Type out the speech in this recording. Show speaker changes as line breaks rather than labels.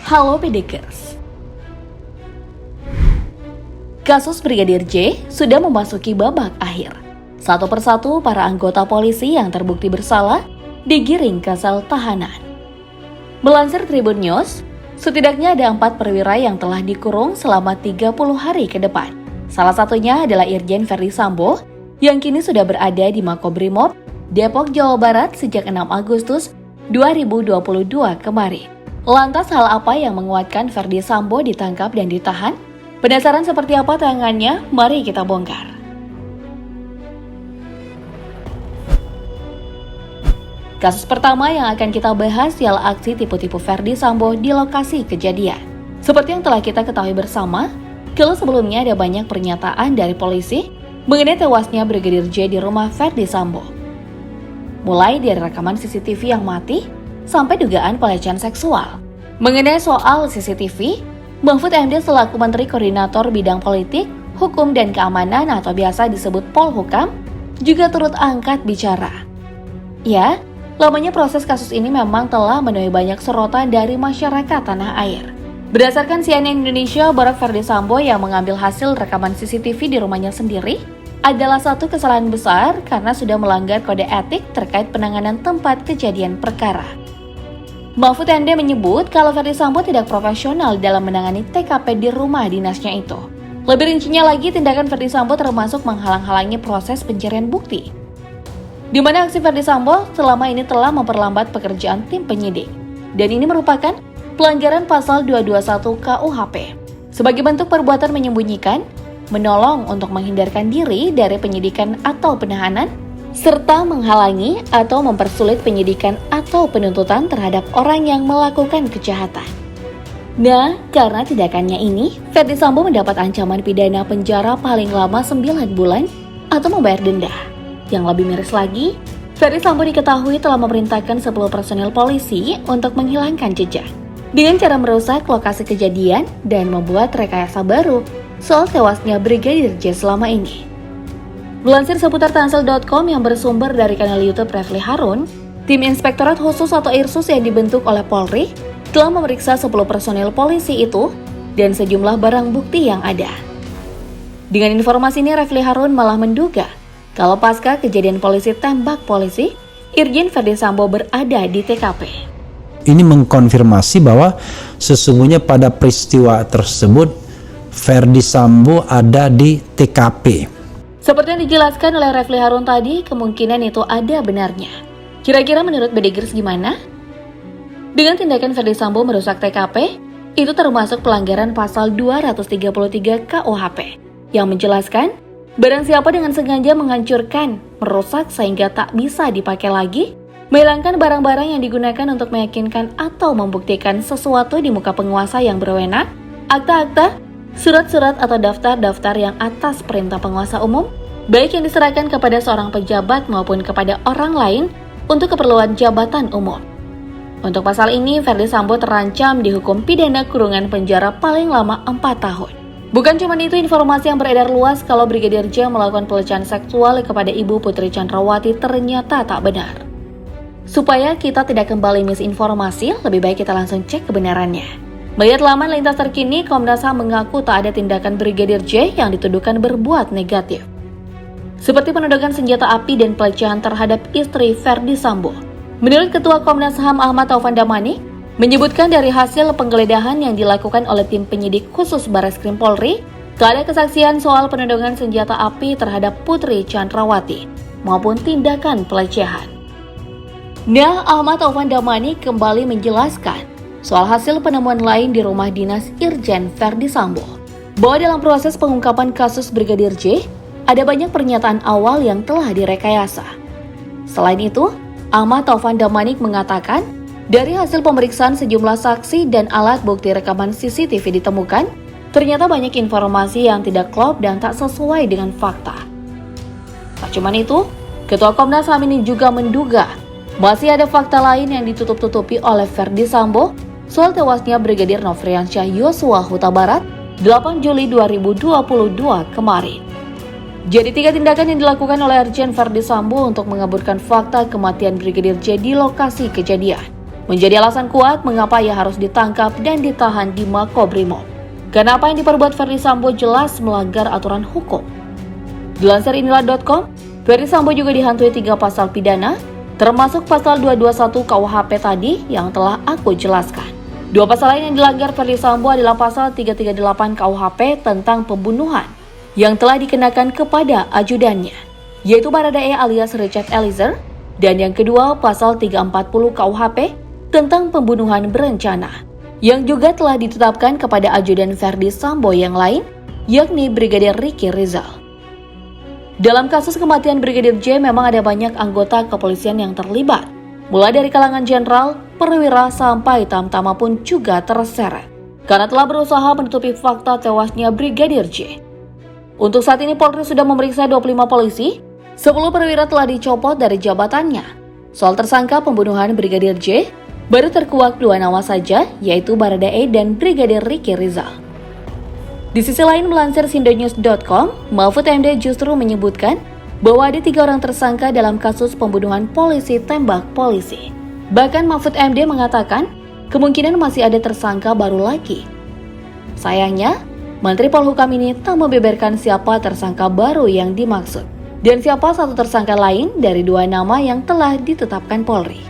Halo Pedekers. Kasus Brigadir J sudah memasuki babak akhir. Satu persatu para anggota polisi yang terbukti bersalah digiring ke sel tahanan. Melansir Tribun News, setidaknya ada 4 perwira yang telah dikurung selama 30 hari ke depan. Salah satunya adalah Irjen Ferdy Sambo yang kini sudah berada di Makobrimob, Depok, Jawa Barat sejak 6 Agustus 2022 kemarin. Lantas hal apa yang menguatkan Ferdy Sambo ditangkap dan ditahan? Penasaran seperti apa tayangannya? Mari kita bongkar. Kasus pertama yang akan kita bahas ialah aksi tipu-tipu Ferdy Sambo di lokasi kejadian. Seperti yang telah kita ketahui bersama, kalau sebelumnya ada banyak pernyataan dari polisi mengenai tewasnya Brigadir J di rumah Ferdy Sambo. Mulai dari rekaman CCTV yang mati, sampai dugaan pelecehan seksual. Mengenai soal CCTV, Mahfud MD selaku Menteri Koordinator Bidang Politik, Hukum dan Keamanan atau biasa disebut Polhukam, juga turut angkat bicara. Ya, lamanya proses kasus ini memang telah menuai banyak sorotan dari masyarakat tanah air. Berdasarkan CNN Indonesia, Barak Ferdy Sambo yang mengambil hasil rekaman CCTV di rumahnya sendiri adalah satu kesalahan besar karena sudah melanggar kode etik terkait penanganan tempat kejadian perkara. Mahfud MD menyebut kalau Ferdy Sambo tidak profesional dalam menangani TKP di rumah dinasnya itu. Lebih rincinya lagi, tindakan Ferdy Sambo termasuk menghalang-halangi proses pencarian bukti, di mana aksi Ferdy Sambo selama ini telah memperlambat pekerjaan tim penyidik. Dan ini merupakan pelanggaran pasal 221 KUHP sebagai bentuk perbuatan menyembunyikan, menolong untuk menghindarkan diri dari penyidikan atau penahanan, serta menghalangi atau mempersulit penyidikan atau penuntutan terhadap orang yang melakukan kejahatan. Nah, karena tindakannya ini, Ferdy Sambo mendapat ancaman pidana penjara paling lama 9 bulan atau membayar denda. Yang lebih miris lagi, Ferdy Sambo diketahui telah memerintahkan 10 personil polisi untuk menghilangkan jejak dengan cara merusak lokasi kejadian dan membuat rekayasa baru soal tewasnya Brigadir J selama ini. Melansir seputar tansel.com yang bersumber dari kanal YouTube Refli Harun, tim Inspektorat Khusus atau Irsus yang dibentuk oleh Polri telah memeriksa 10 personil polisi itu dan sejumlah barang bukti yang ada. Dengan informasi ini, Refli Harun malah menduga kalau pasca kejadian polisi tembak polisi, Irjen Ferdy Sambo berada di TKP.
Ini mengkonfirmasi bahwa sesungguhnya pada peristiwa tersebut Ferdy Sambo ada di TKP.
Seperti yang dijelaskan oleh Refli Harun tadi, kemungkinan itu ada benarnya. Kira-kira menurut Bedegers gimana? Dengan tindakan Ferdy Sambo merusak TKP, itu termasuk pelanggaran pasal 233 KUHP yang menjelaskan barang siapa dengan sengaja menghancurkan, merusak sehingga tak bisa dipakai lagi, menghilangkan barang-barang yang digunakan untuk meyakinkan atau membuktikan sesuatu di muka penguasa yang berwenang, akta-akta, surat-surat atau daftar-daftar yang atas perintah penguasa umum, baik yang diserahkan kepada seorang pejabat maupun kepada orang lain untuk keperluan jabatan umum. Untuk pasal ini, Ferdy Sambo terancam dihukum pidana kurungan penjara paling lama 4 tahun. Bukan cuma itu, informasi yang beredar luas kalau Brigadir J melakukan pelecehan seksual kepada Ibu Putri Chandrawati ternyata tak benar. Supaya kita tidak kembali misinformasi, lebih baik kita langsung cek kebenarannya. Melihat laman lintas terkini, Komnas HAM mengaku tak ada tindakan Brigadir J yang dituduhkan berbuat negatif, seperti penodongan senjata api dan pelecehan terhadap istri Ferdy Sambo. Menurut Ketua Komnas HAM Ahmad Taufan Damanik, menyebutkan dari hasil penggeledahan yang dilakukan oleh tim penyidik khusus Barreskrim Polri, tak ada kesaksian soal penodongan senjata api terhadap Putri Chandrawati maupun tindakan pelecehan. Nah, Ahmad Taufan Damanik kembali menjelaskan soal hasil penemuan lain di rumah dinas Irjen Ferdy Sambo, bahwa dalam proses pengungkapan kasus Brigadir J, ada banyak pernyataan awal yang telah direkayasa. Selain itu, Ahmad Taufan Damanik mengatakan, dari hasil pemeriksaan sejumlah saksi dan alat bukti rekaman CCTV ditemukan, ternyata banyak informasi yang tidak klop dan tak sesuai dengan fakta. Tak cuma itu, Ketua Komnas HAM ini juga menduga masih ada fakta lain yang ditutup-tutupi oleh Ferdy Sambo soal tewasnya Brigadir Nofriansyah Yosua Huta Barat 8 Juli 2022 kemarin. Jadi 3 tindakan yang dilakukan oleh Irjen Ferdy Sambo untuk mengaburkan fakta kematian Brigadir J di lokasi kejadian. menjadi alasan kuat mengapa ia harus ditangkap dan ditahan di Makobrimob. Karena apa yang diperbuat Ferdy Sambo jelas melanggar aturan hukum. Dilansir inilah.com, Ferdy Sambo juga dihantui 3 pasal pidana, termasuk pasal 221 KUHP tadi yang telah aku jelaskan. 2 pasal lain yang dilanggar Ferdy Sambo adalah pasal 338 KUHP tentang pembunuhan yang telah dikenakan kepada ajudannya, yaitu Baradae alias Richard Eliezer, dan yang kedua pasal 340 KUHP tentang pembunuhan berencana, yang juga telah ditetapkan kepada ajudan Ferdy Sambo yang lain, yakni Brigadir Ricky Rizal. Dalam kasus kematian Brigadir J memang ada banyak anggota kepolisian yang terlibat, mulai dari kalangan jenderal, perwira sampai tamtama pun juga terseret, karena telah berusaha menutupi fakta tewasnya Brigadir J. Untuk saat ini Polri sudah memeriksa 25 polisi, 10 perwira telah dicopot dari jabatannya. Soal tersangka pembunuhan Brigadir J, baru terkuak 2 nama saja, yaitu Baradae dan Brigadir Ricky Rizal. Di sisi lain, melansir sindonews.com, Mahfud MD justru menyebutkan bahwa ada 3 orang tersangka dalam kasus pembunuhan polisi tembak polisi. Bahkan Mahfud MD mengatakan, kemungkinan masih ada tersangka baru lagi. Sayangnya, Menteri Polhukam ini tak membeberkan siapa tersangka baru yang dimaksud, dan siapa satu tersangka lain dari 2 nama yang telah ditetapkan Polri.